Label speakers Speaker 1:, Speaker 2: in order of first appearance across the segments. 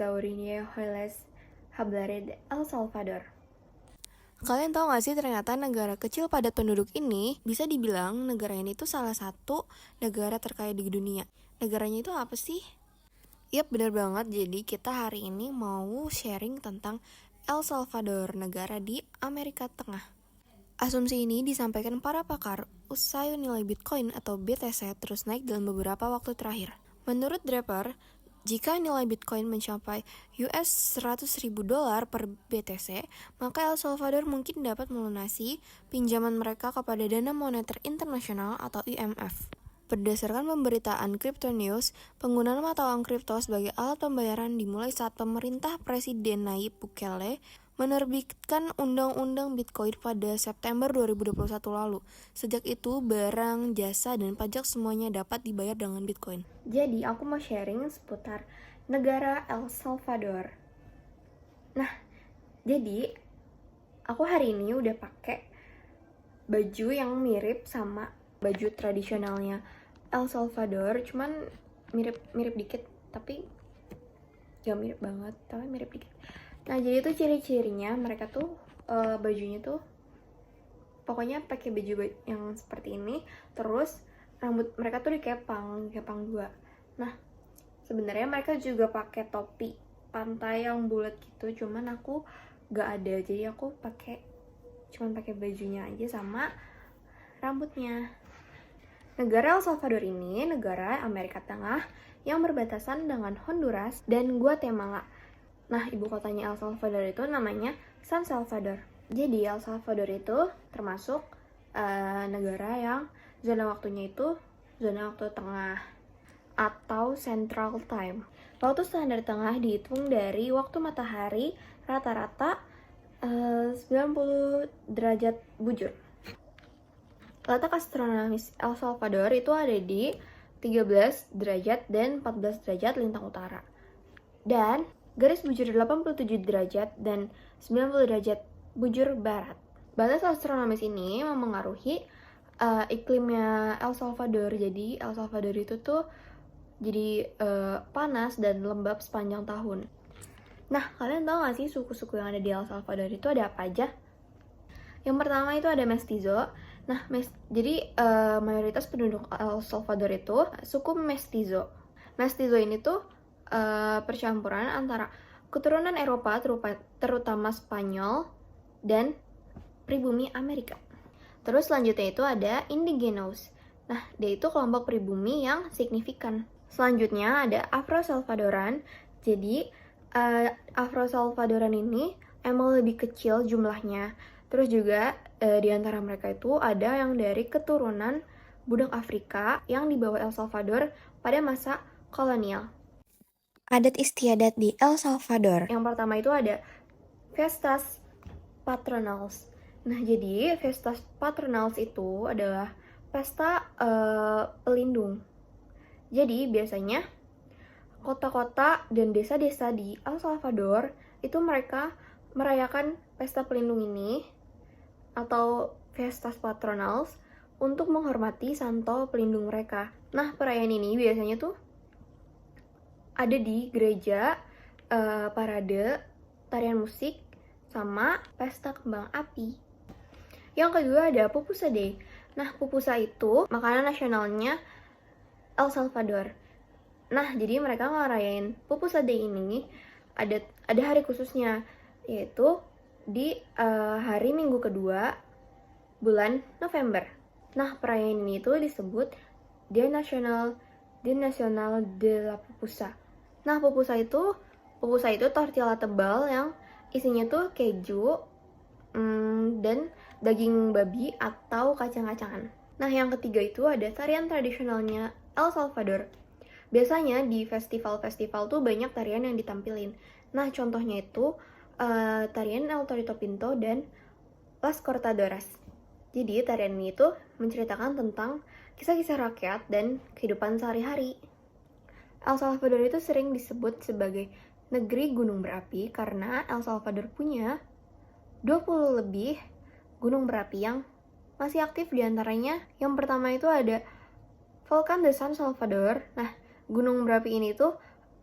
Speaker 1: Zaurinie Hoyles Hablare de El Salvador.
Speaker 2: Kalian tahu gak sih ternyata negara kecil padat penduduk ini bisa dibilang negara ini tuh salah satu negara terkaya di dunia. Negaranya itu apa sih? Yap, benar banget. Jadi kita hari ini mau sharing tentang El Salvador, negara di Amerika Tengah. Asumsi ini disampaikan para pakar usai nilai Bitcoin atau BTC terus naik dalam beberapa waktu terakhir. Menurut Draper, jika nilai Bitcoin mencapai $100.000 per BTC, maka El Salvador mungkin dapat melunasi pinjaman mereka kepada Dana Moneter Internasional atau IMF. Berdasarkan pemberitaan Crypto News, penggunaan mata uang kripto sebagai alat pembayaran dimulai saat pemerintah Presiden Nayib Bukele menerbitkan Undang-Undang Bitcoin pada September 2021 lalu. Sejak itu, barang, jasa, dan pajak semuanya dapat dibayar dengan Bitcoin.
Speaker 1: Jadi aku mau sharing seputar negara El Salvador. Nah, jadi aku hari ini udah pakai baju yang mirip sama baju tradisionalnya El Salvador, cuman mirip dikit, tapi gak mirip banget, tapi mirip dikit. Nah, jadi tuh ciri-cirinya mereka tuh bajunya tuh pokoknya pakai baju yang seperti ini, terus rambut mereka tuh dikepang dua. Nah, sebenarnya mereka juga pakai topi pantai yang bulat gitu, cuman aku gak ada, jadi aku cuman pakai bajunya aja sama rambutnya. Negara El Salvador ini negara Amerika Tengah yang berbatasan dengan Honduras dan Guatemala. Nah, ibu kotanya El Salvador itu namanya San Salvador. Jadi El Salvador itu termasuk negara yang zona waktunya itu zona waktu tengah atau Central Time. Waktu standar tengah dihitung dari waktu matahari rata-rata 90 derajat bujur. Letak astronomis El Salvador itu ada di 13 derajat dan 14 derajat lintang utara. Dan garis bujur 87 derajat dan 90 derajat bujur barat. Batas astronomis ini memengaruhi iklimnya El Salvador. Jadi El Salvador itu tuh jadi panas dan lembab sepanjang tahun. Nah, kalian tahu gak sih suku-suku yang ada di El Salvador itu ada apa aja? Yang pertama itu ada Mestizo. Nah, jadi mayoritas penduduk El Salvador itu suku Mestizo. Mestizo ini tuh percampuran antara keturunan Eropa, terutama Spanyol, dan pribumi Amerika. Terus selanjutnya itu ada Indigenos. Nah, dia itu kelompok pribumi yang signifikan. Selanjutnya ada Afro-Salvadoran. Jadi, Afro-Salvadoran ini emang lebih kecil jumlahnya. Terus juga di antara mereka itu ada yang dari keturunan budak Afrika yang dibawa El Salvador pada masa kolonial.
Speaker 2: Adat istiadat di El Salvador.
Speaker 1: Yang pertama itu ada Fiestas Patronals. Nah, jadi Fiestas Patronals itu adalah pesta pelindung. Jadi biasanya kota-kota dan desa-desa di El Salvador itu mereka merayakan pesta pelindung ini atau Fiestas Patronals untuk menghormati santo pelindung mereka. Nah, perayaan ini biasanya tuh ada di gereja, parade, tarian musik, sama pesta kembang api. Yang kedua ada Pupusa Day. Nah, pupusa itu makanan nasionalnya El Salvador. Nah, jadi mereka ngerayain Pupusa Day ini ada hari khususnya, yaitu di hari Minggu kedua bulan November. Nah, perayaan ini itu disebut Dia Nasional de la Pupusa. Nah, pupusa itu tortilla tebal yang isinya tuh keju dan daging babi atau kacang-kacangan. Nah, yang ketiga itu ada tarian tradisionalnya El Salvador. Biasanya di festival-festival tuh banyak tarian yang ditampilin. Nah, contohnya itu tarian El Torito Pinto dan Las Cortadoras. Jadi, tarian ini itu menceritakan tentang kisah-kisah rakyat dan kehidupan sehari-hari. El Salvador itu sering disebut sebagai negeri gunung berapi karena El Salvador punya 20 lebih gunung berapi yang masih aktif. Diantaranya yang pertama itu ada Volcan de San Salvador. Nah, gunung berapi ini tuh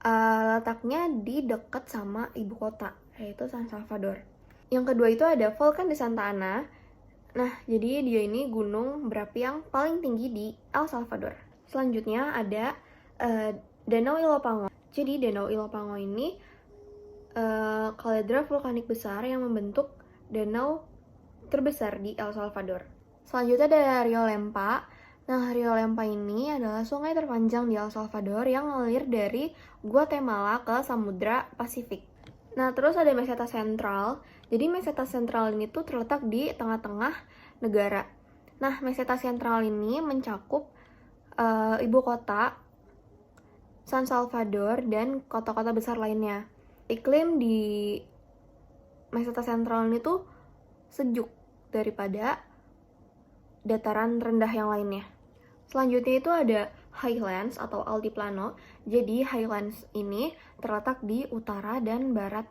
Speaker 1: letaknya di dekat sama ibu kota, yaitu San Salvador. Yang kedua itu ada Volcan de Santa Ana. Nah, jadi dia ini gunung berapi yang paling tinggi di El Salvador. Selanjutnya ada Danau Ilopango. Jadi Danau Ilopango ini kaldera vulkanik besar yang membentuk danau terbesar di El Salvador. Selanjutnya ada Rio Lempa. Nah, Rio Lempa ini adalah sungai terpanjang di El Salvador yang mengalir dari Guatemala ke Samudra Pasifik. Nah, terus ada Meseta Sentral. Jadi Meseta Sentral ini tuh terletak di tengah-tengah negara. Nah, Meseta Sentral ini mencakup ibu kota San Salvador dan kota-kota besar lainnya. Iklim di Meseta Sentral ini tuh sejuk daripada dataran rendah yang lainnya. Selanjutnya itu ada Highlands atau Altiplano. Jadi Highlands ini terletak di utara dan barat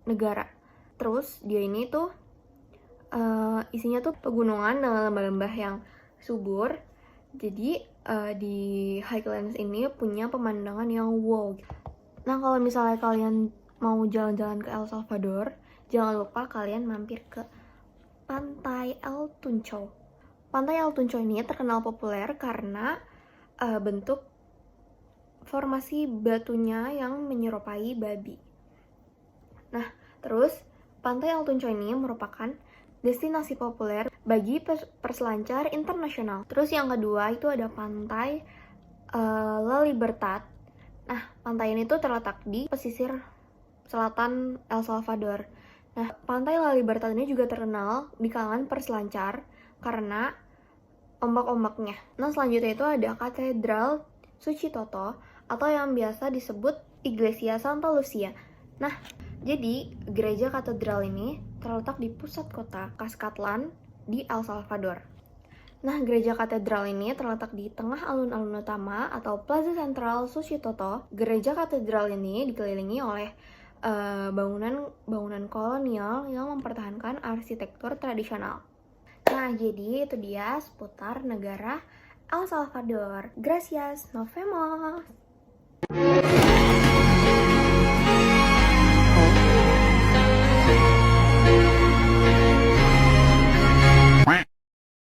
Speaker 1: negara. Terus dia ini tuh isinya tuh pegunungan dengan lembah-lembah yang subur. Jadi di Highlands ini punya pemandangan yang wow. Nah, kalau misalnya kalian mau jalan-jalan ke El Salvador, jangan lupa kalian mampir ke Pantai El Tunco. Pantai El Tunco ini terkenal populer karena bentuk formasi batunya yang menyerupai babi. Nah, terus Pantai El Tunco ini merupakan destinasi populer bagi perselancar internasional. Terus yang kedua itu ada Pantai La Libertad. Nah, pantai ini tuh terletak di pesisir selatan El Salvador. Nah, Pantai La Libertad ini juga terkenal di kalangan perselancar karena ombak-ombaknya. Nah, selanjutnya itu ada Katedral Suci Toto atau yang biasa disebut Iglesia Santa Lucia. Nah, jadi gereja katedral ini terletak di pusat kota Cuscatlan di El Salvador. Nah, gereja katedral ini terletak di tengah alun-alun utama atau Plaza Central Suci Toto. Gereja katedral ini dikelilingi oleh bangunan kolonial yang mempertahankan arsitektur tradisional. Nah, jadi itu dia seputar negara El Salvador. Gracias, nos vemos!